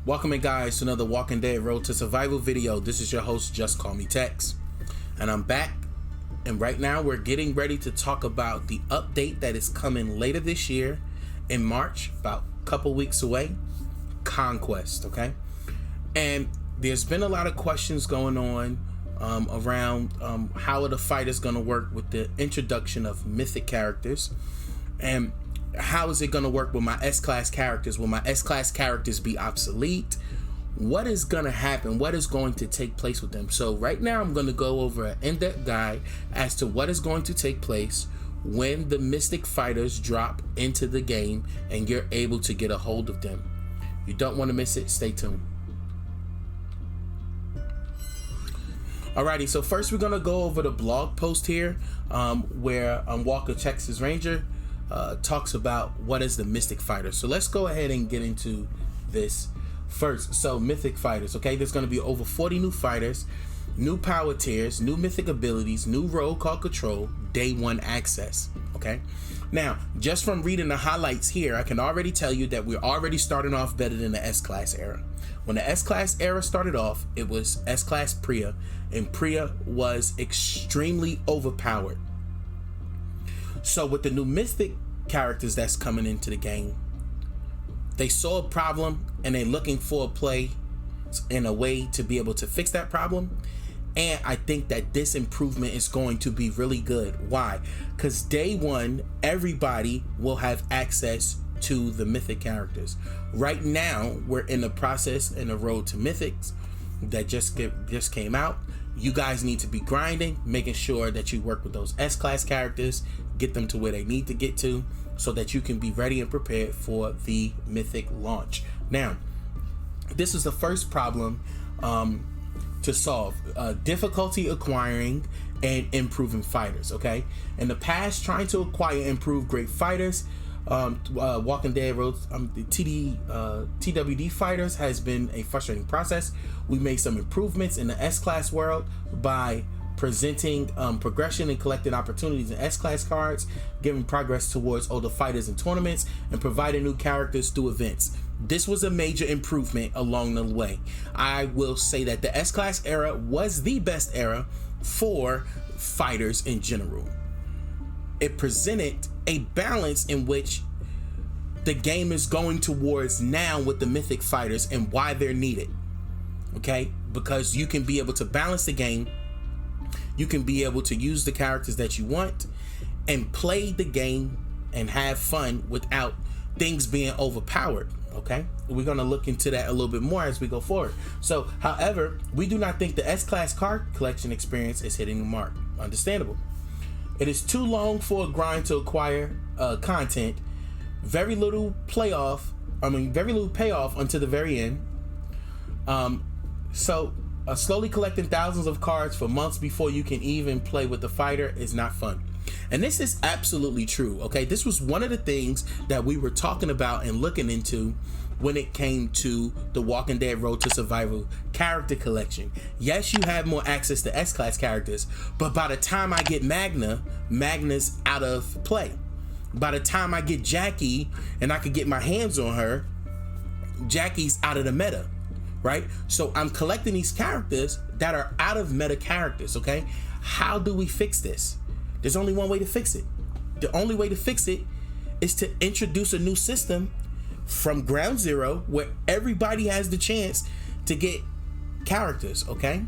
Welcome in, guys, to another Walking Dead Road to Survival video. This is your host, JustCMTexx, and I'm back. And right now we're getting ready to talk about the update that is coming later this year in March, about a couple weeks away, Conquest, okay? And there's been a lot of questions going on around how are the fighters going to work with the introduction of Mythic characters, and how is it going to work with my S-Class characters? Will my S-Class characters be obsolete? What is going to happen? What is going to take place with them? So right now I'm going to go over an in-depth guide as to what is going to take place when the Mythic Fighters drop into the game and you're able to get a hold of them. You don't want to miss it. Stay tuned. Alrighty, so first we're going to go over the blog post here where Walker, Texas Ranger talks about what is the Mythic Fighter. So let's go ahead and get into this first. So Mythic Fighters, okay, there's going to be over 40 new fighters, new power tiers, new mythic abilities, new role called Control, day one access. Okay, now just from reading the highlights here, I can already tell you that we're already starting off better than the S-Class era. When the S-Class era started off, it was S-Class Priya, and Priya was extremely overpowered. So with the new Mythic characters that's coming into the game, they saw a problem and they're looking for a play in a way to be able to fix that problem. And I think that this improvement is going to be really good. Why? Because day one, everybody will have access to the Mythic characters. Right now, we're in the process in the road to Mythics that just came out. You guys need to be grinding, making sure that you work with those S-Class characters, get them to where they need to get to, so that you can be ready and prepared for the Mythic launch. Now, this is the first problem to solve. Difficulty acquiring and improving fighters, okay? In the past, trying to acquire and improve great fighters, Walking Dead Road, the TWD fighters has been a frustrating process. We made some improvements in the S-Class world by presenting progression and collecting opportunities in S-Class cards, giving progress towards older fighters in tournaments, and providing new characters through events. This was a major improvement along the way. I will say that the S-Class era was the best era for fighters in general. It presented a balance in which the game is going towards now with the Mythic Fighters and why they're needed, okay? Because you can be able to balance the game, you can be able to use the characters that you want and play the game and have fun without things being overpowered, okay? We're going to look into that a little bit more as we go forward. So, however, we do not think the S-Class card collection experience is hitting the mark. Understandable. It is too long for a grind to acquire content. Very little payoff until the very end. So slowly collecting thousands of cards for months before you can even play with the fighter is not fun. And this is absolutely true, okay? This was one of the things that we were talking about and looking into when it came to the Walking Dead Road to Survival character collection. Yes, you have more access to S-Class characters, but by the time I get Magna's out of play. By the time I get Jackie and I could get my hands on her, Jackie's out of the meta, right? So I'm collecting these characters that are out of meta characters, okay? How do we fix this? There's only one way to fix it. The only way to fix it is to introduce a new system from ground zero where everybody has the chance to get characters, okay?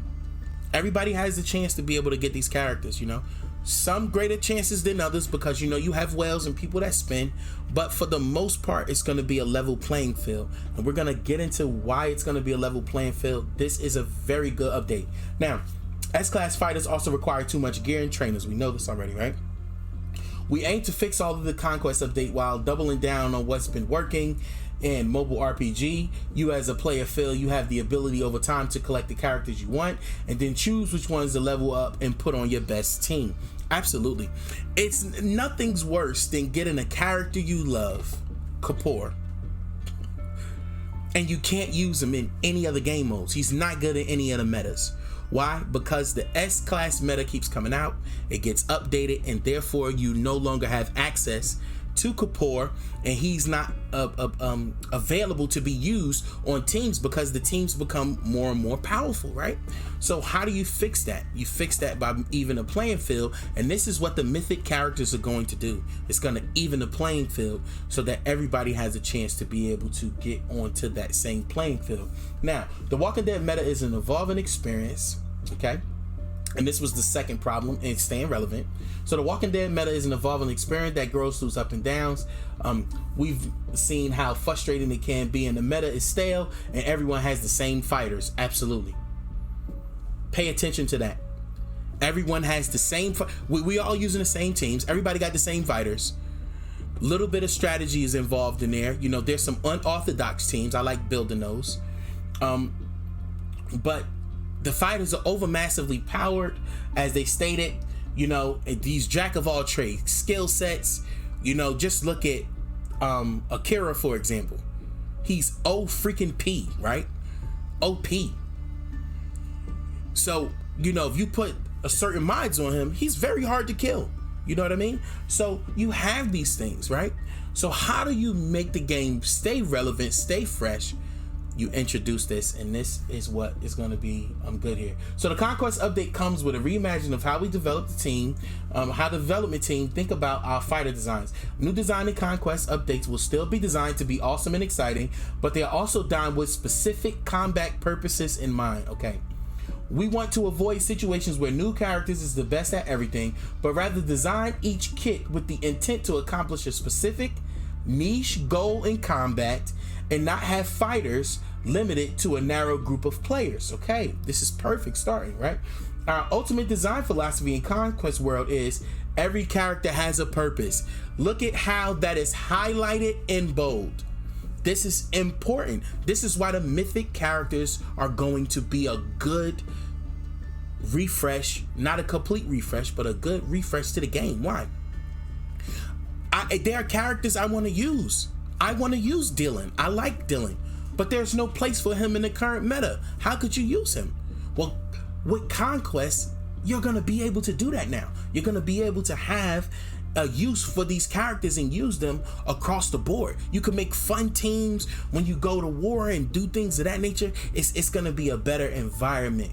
Everybody has the chance to be able to get these characters, you know? Some greater chances than others because, you know, you have whales and people that spin, but for the most part, it's going to be a level playing field. And we're going to get into why it's going to be a level playing field. This is a very good update. Now, S-Class fighters also require too much gear and trainers. We know this already, right? We aim to fix all of the Conquest Update while doubling down on what's been working in mobile RPG. You as a player feel you have the ability over time to collect the characters you want and then choose which ones to level up and put on your best team. Absolutely. It's nothing's worse than getting a character you love, Kapoor, and you can't use him in any other game modes. He's not good in any other metas. Why? Because the S-Class meta keeps coming out, it gets updated, and therefore you no longer have access to Kapoor, and he's not available to be used on teams because the teams become more and more powerful, right? So how do you fix that? You fix that by even a playing field, and this is what the Mythic characters are going to do. It's going to even the playing field so that everybody has a chance to be able to get onto that same playing field. Now, the Walking Dead meta is an evolving experience, okay? And this was the second problem in staying relevant. So the Walking Dead meta is an evolving experience that grows through ups and downs. We've seen how frustrating it can be, and the meta is stale and everyone has the same fighters. Absolutely. Pay attention to that. Everyone has the same, we all using the same teams. Everybody got the same fighters. Little bit of strategy is involved in there. You know, there's some unorthodox teams. I like building those. But the fighters are over massively powered, as they stated. You know, these jack of all trades skill sets. You know, just look at Akira, for example. He's freaking P, right? OP. So, you know, if you put a certain mods on him, he's very hard to kill. You know what I mean? So you have these things, right? So how do you make the game stay relevant, stay fresh? You introduce this, and this is what is going to be good here. So the Conquest update comes with a reimagining of how we develop the team, how the development team think about our fighter designs. New design and Conquest updates will still be designed to be awesome and exciting, but they are also done with specific combat purposes in mind. Okay, we want to avoid situations where new characters is the best at everything, but rather design each kit with the intent to accomplish a specific niche goal in combat and not have fighters limited to a narrow group of players. Okay, this is perfect starting, right? Our ultimate design philosophy in Conquest World is every character has a purpose. Look at how that is highlighted in bold. This is important. This is why the Mythic characters are going to be a good refresh, not a complete refresh, but a good refresh to the game. Why? There are characters I want to use. I want to use Dylan. I like Dylan, but there's no place for him in the current meta. How could you use him? Well, with Conquest, you're going to be able to do that now. You're going to be able to have a use for these characters and use them across the board. You can make fun teams when you go to war and do things of that nature. It's going to be a better environment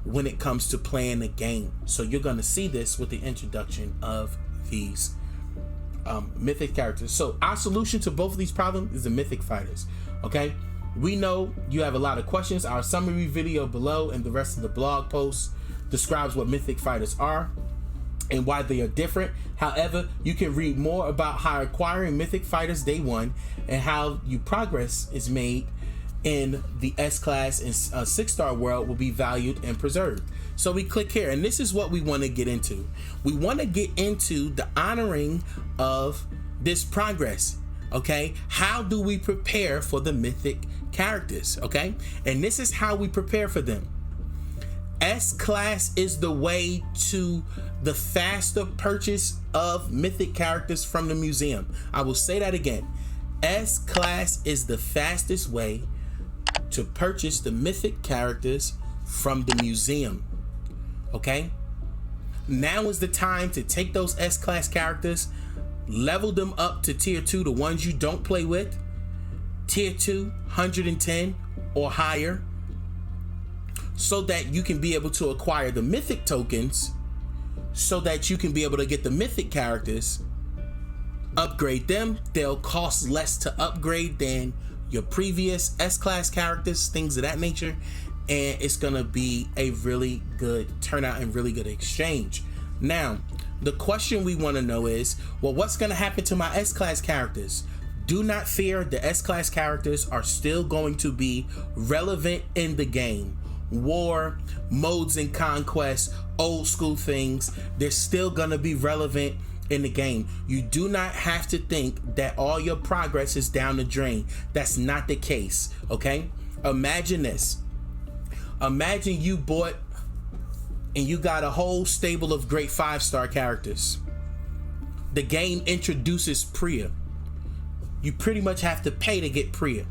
when it comes to playing the game. So you're going to see this with the introduction of these Mythic characters. So our solution to both of these problems is the Mythic Fighters. Okay, we know you have a lot of questions. Our summary video below and the rest of the blog post describes what Mythic Fighters are and why they are different. However, you can read more about how acquiring Mythic Fighters day one and how your progress is made in the S-Class and 6-star world will be valued and preserved. So we click here, and this is what we want to get into. We want to get into the honoring of this progress. Okay, how do we prepare for the Mythic characters? Okay, and this is how we prepare for them. S-Class is the way to the faster purchase of Mythic characters from the museum. I will say that again. S-Class is the fastest way to purchase the Mythic characters from the museum. Okay, now is the time to take those S-Class characters, level them up to tier 2, the ones you don't play with, tier 2, 110 or higher, so that you can be able to acquire the Mythic tokens, so that you can be able to get the Mythic characters, upgrade them. They'll cost less to upgrade than your previous S-Class characters, things of that nature, and it's gonna be a really good turnout and really good exchange. Now, the question we want to know is, well, what's gonna happen to my S-Class characters? Do not fear, the S-Class characters are still going to be relevant in the game. War, modes in Conquest, old school things, they're still gonna be relevant in the game. You do not have to think that all your progress is down the drain. That's not the case. Okay, imagine this. Imagine you bought and you got a whole stable of great 5-star characters. The game introduces Priya. You pretty much have to pay to get Priya.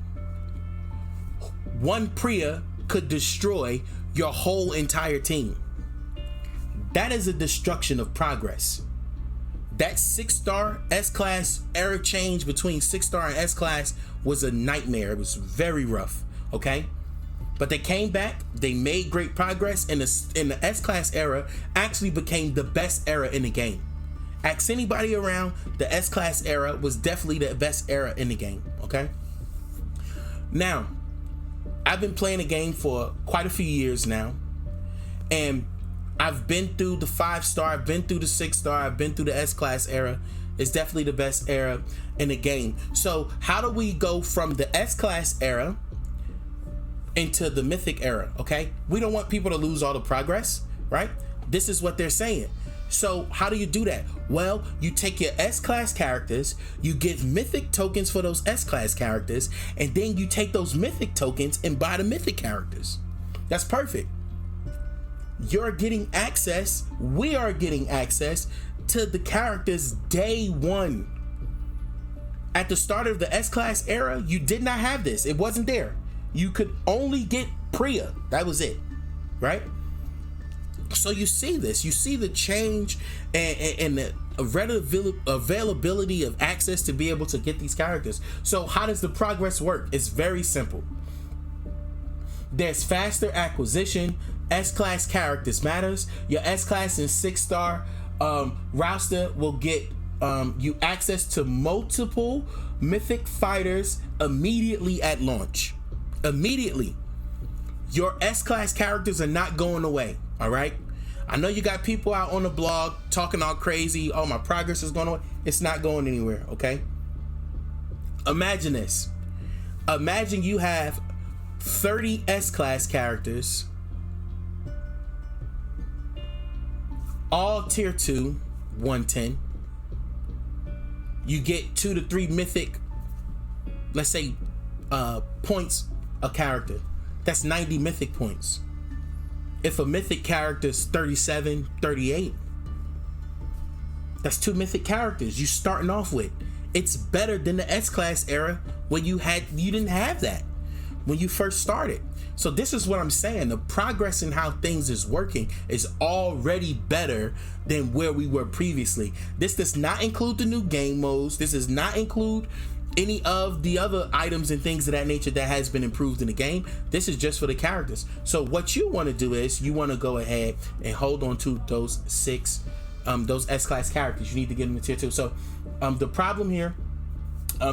One Priya could destroy your whole entire team. That is a destruction of progress. That 6-star S-Class era change between 6-star and S-Class was a nightmare. It was very rough, okay? But they came back, they made great progress, and the S-Class era actually became the best era in the game. Ask anybody around, the S-Class era was definitely the best era in the game, okay? Now, I've been playing the game for quite a few years now, and I've been through the 5-star, I've been through the 6-star, I've been through the S-Class era. It's definitely the best era in the game. So how do we go from the S-Class era into the Mythic era, okay? We don't want people to lose all the progress, right? This is what they're saying. So how do you do that? Well, you take your S-Class characters, you give Mythic tokens for those S-Class characters, and then you take those Mythic tokens and buy the Mythic characters. That's perfect. You're getting access, we are getting access to the characters day one. At the start of the S-Class era, you did not have this. It wasn't there. You could only get Priya. That was it, right? So you see this, you see the change and the availability of access to be able to get these characters. So how does the progress work? It's very simple. There's faster acquisition. S-Class characters matters. Your S-Class and 6-star roster will get you access to multiple Mythic Fighters immediately at launch. Immediately. Your S-Class characters are not going away, all right? I know you got people out on the blog talking all crazy, oh, my progress is going away. It's not going anywhere, okay? Imagine this. Imagine you have 30 S-Class characters, all tier 2, 110. You get 2 to 3 Mythic, let's say, points a character. That's 90 Mythic points. If a Mythic character is 37, 38, that's 2 Mythic characters you starting off with. It's better than the S-Class era when you didn't have that when you first started. So this is what I'm saying. The progress in how things is working is already better than where we were previously. This does not include the new game modes. This does not include any of the other items and things of that nature that has been improved in the game. This is just for the characters. So what you want to do is you want to go ahead and hold on to those those S-Class characters. You need to get them to tier 2. So the problem here,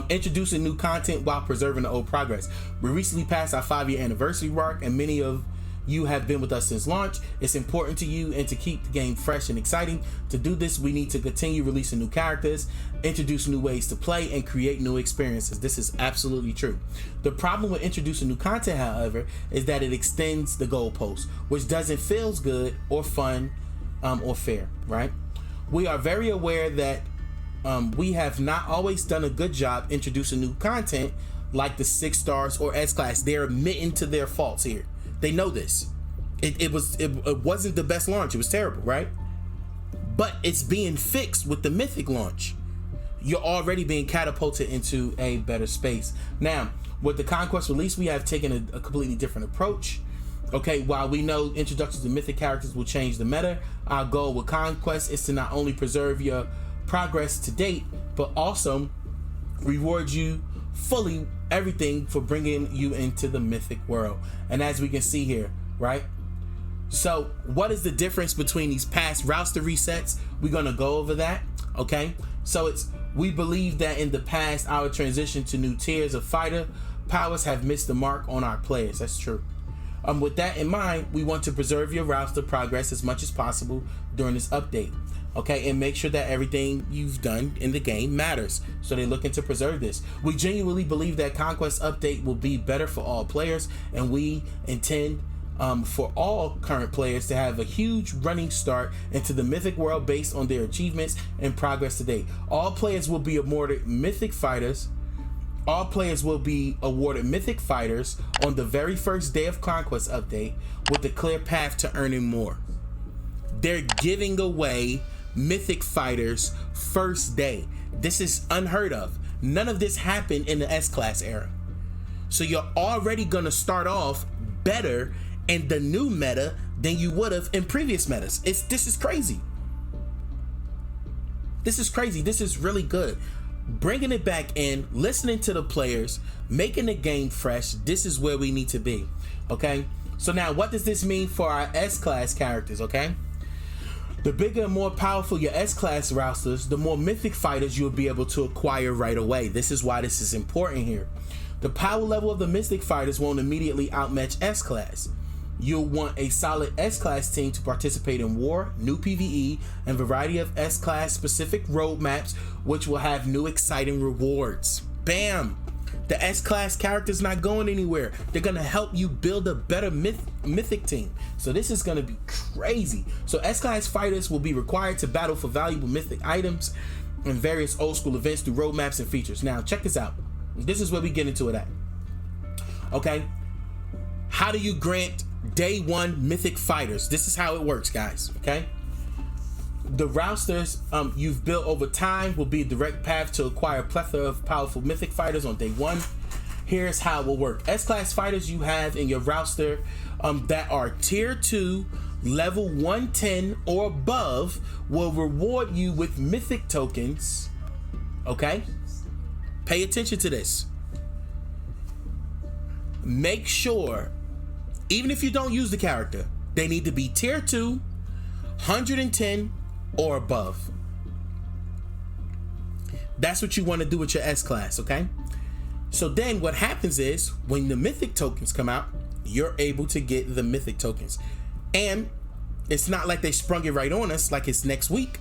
introducing new content while preserving the old progress. We recently passed our 5-year anniversary mark, and many of you have been with us since launch. It's important to you and to keep the game fresh and exciting. To do this, we need to continue releasing new characters, introduce new ways to play, and create new experiences. This is absolutely true. The problem with introducing new content, however, is that it extends the goalpost, which doesn't feel good or fun or fair, right? We are very aware that we have not always done a good job introducing new content like the 6 stars or S-Class. They're admitting to their faults here. They know this. It wasn't the best launch. It was terrible, right? But it's being fixed with the Mythic launch. You're already being catapulted into a better space. Now, with the Conquest release, we have taken a completely different approach. Okay, while we know introductions to Mythic characters will change the meta, our goal with Conquest is to not only preserve your progress to date, but also reward you fully everything for bringing you into the Mythic world. And as we can see here, right? So what is the difference between these past roster resets? We're gonna go over that, okay? So we believe that in the past, our transition to new tiers of fighter powers have missed the mark on our players. That's true. With that in mind, we want to preserve your roster progress as much as possible during this update. Okay, and make sure that everything you've done in the game matters. So they're looking to preserve this. We genuinely believe that Conquest Update will be better for all players, and we intend for all current players to have a huge running start into the Mythic world based on their achievements and progress to date. All players will be awarded Mythic Fighters. All players will be awarded Mythic Fighters on the very first day of Conquest Update with a clear path to earning more. They're giving away Mythic Fighters first day. This is unheard of. None of this happened in the S-Class era. So you're already gonna start off better in the new meta than you would have in previous metas. This is crazy. This is crazy. This is really good. Bringing it back in, listening to the players, making the game fresh. This is where we need to be. Okay, so now what does this mean for our S-Class characters? Okay, the bigger and more powerful your S-Class rousters, the more Mythic Fighters you'll be able to acquire right away. This is why this is important here. The power level of the Mythic Fighters won't immediately outmatch S-Class. You'll want a solid S-Class team to participate in war, new PvE, and variety of S-Class specific roadmaps, which will have new exciting rewards. Bam! The S-Class character's not going anywhere. They're going to help you build a better Mythic team. So this is going to be crazy. So S-Class fighters will be required to battle for valuable Mythic items and various old school events through roadmaps and features. Now, check this out. This is where we get into it at. Okay? How do you grant day one Mythic Fighters? This is how it works, guys. Okay? The rousters you've built over time will be a direct path to acquire a plethora of powerful Mythic Fighters on day one. Here's how it will work. S-Class fighters you have in your roster that are tier 2, level 110 or above will reward you with Mythic tokens. Okay? Pay attention to this. Make sure, even if you don't use the character, they need to be tier 2, 110 or above. That's what you want to do with your S-Class, okay? So then what happens is, when the Mythic tokens come out, you're able to get the Mythic tokens. And it's not like they sprung it right on us like it's next week.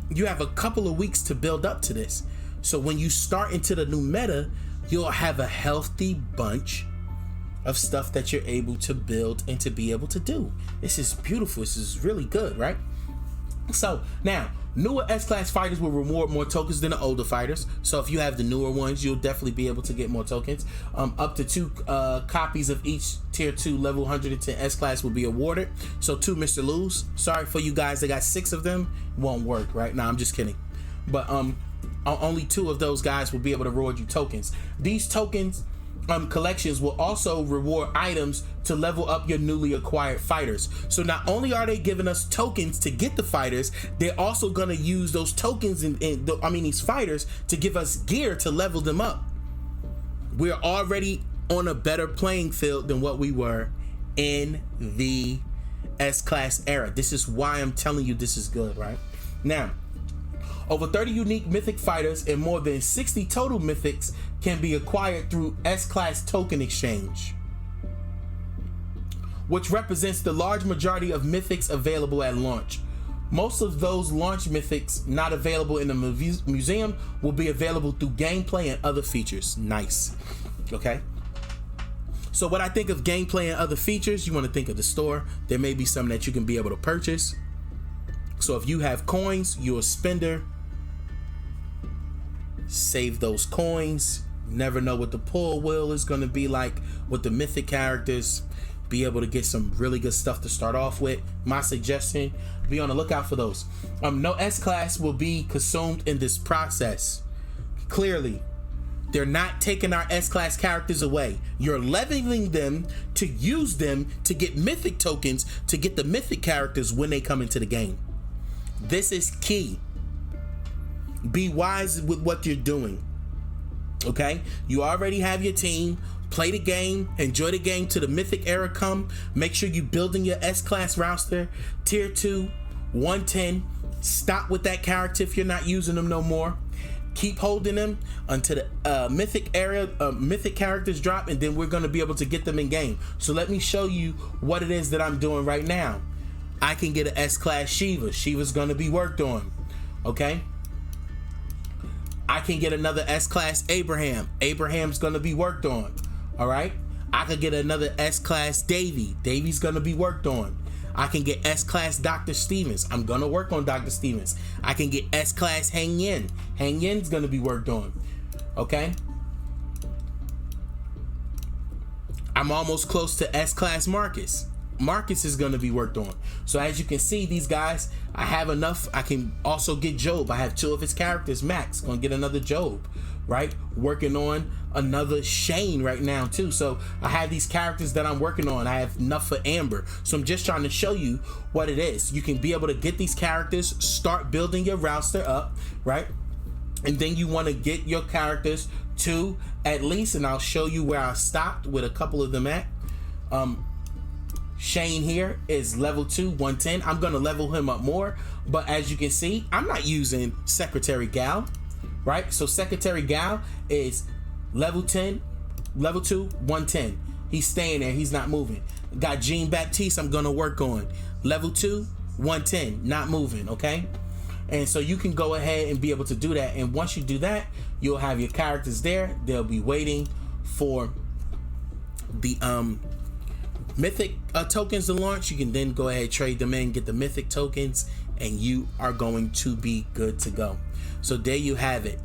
You have a couple of weeks to build up to this. So when you start into the new meta, you'll have a healthy bunch of stuff that you're able to build and to be able to do. This is beautiful. This is really good, right? So now, newer S-Class fighters will reward more tokens than the older fighters. So if you have the newer ones, you'll definitely be able to get more tokens. Up to 2 copies of each tier 2 level 110 S-Class will be awarded. So 2 Mr. Lose. Sorry for you guys that got 6 of them. Won't work, right? Nah, I'm just kidding. But only 2 of those guys will be able to reward you tokens. These tokens collections will also reward items to level up your newly acquired fighters. So not only are they giving us tokens to get the fighters, they're also going to use those tokens these fighters to give us gear to level them up. We're already on a better playing field than what we were in the S-Class era. This is why I'm telling you this is good, right? Now, over 30 unique Mythic Fighters and more than 60 total Mythics can be acquired through S-Class token exchange, which represents the large majority of Mythics available at launch. Most of those launch Mythics not available in the museum will be available through gameplay and other features. Nice. Okay. So what I think of gameplay and other features, you want to think of the store. There may be some that you can be able to purchase. So if you have coins, you're a spender. Save those coins. Never know what the pull wheel is going to be like with the Mythic characters. Be able to get some really good stuff to start off with. My suggestion, be on the lookout for those. No S-Class will be consumed in this process. Clearly, they're not taking our S-Class characters away. You're leveling them to use them to get Mythic tokens to get the Mythic characters when they come into the game. This is key. Be wise with what you're doing. Okay? You already have your team. Play the game. Enjoy the game till the Mythic era come. Make sure you're building your S-Class roster. Tier 2, 110. Stop with that character if you're not using them no more. Keep holding them until the Mythic era, Mythic characters drop, and then we're going to be able to get them in game. So let me show you what it is that I'm doing right now. I can get an S-Class Shiva. Shiva's going to be worked on. Okay? I can get another S-Class Abraham. Abraham's going to be worked on. All right? I could get another S-Class Davy. Davy's going to be worked on. I can get S-Class Dr. Stevens. I'm going to work on Dr. Stevens. I can get S-Class Hang Yen. Hang Yen's going to be worked on. Okay? I'm almost close to S-Class Marcus. Marcus is going to be worked on. So as you can see, these guys, I have enough. I can also get Job. I have 2 of his characters max. Going to get another Job. right? Working on another Shane right now too. So I have these characters that I'm working on. I have enough for Amber. So I'm just trying to show you what it is. You can be able to get these characters, start building your roster up, right? And then you want to get your characters to at least, and I'll show you where I stopped with a couple of them at. Shane here is level 2, 110. I'm going to level him up more. But as you can see, I'm not using Secretary Gal, right? So Secretary Gal is level 10, level 2, 110. He's staying there. He's not moving. Got Jean Baptiste I'm going to work on. Level 2, 110. Not moving, okay? And so you can go ahead and be able to do that. And once you do that, you'll have your characters there. They'll be waiting for the Mythic tokens to launch. You can then go ahead, trade them in, get the Mythic tokens, and you are going to be good to go. So there you have it.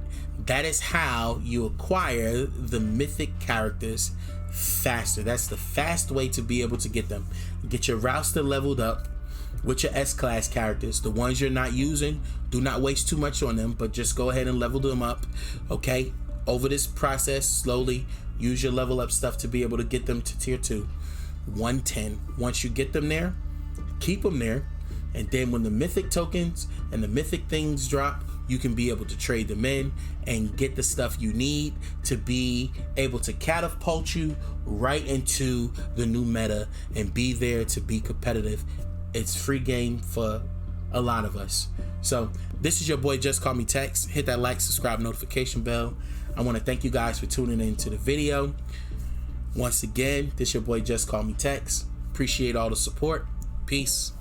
That is how you acquire the Mythic characters faster. That's the fast way to be able to get them. Get your roster leveled up with your S-class characters. The ones you're not using, do not waste too much on them, but just go ahead and level them up, okay? Over this process, slowly use your level up stuff to be able to get them to tier 2, 110. Once you get them there, keep them there, and then when the Mythic tokens and the Mythic things drop, you can be able to trade them in and get the stuff you need to be able to catapult you right into the new meta and be there to be competitive. It's free game for a lot of us. So this is your boy JustCMTexx. Hit that like, subscribe, notification bell. I want to thank you guys for tuning into the video. Once again, this is your boy JustCMTexx. Appreciate all the support. Peace.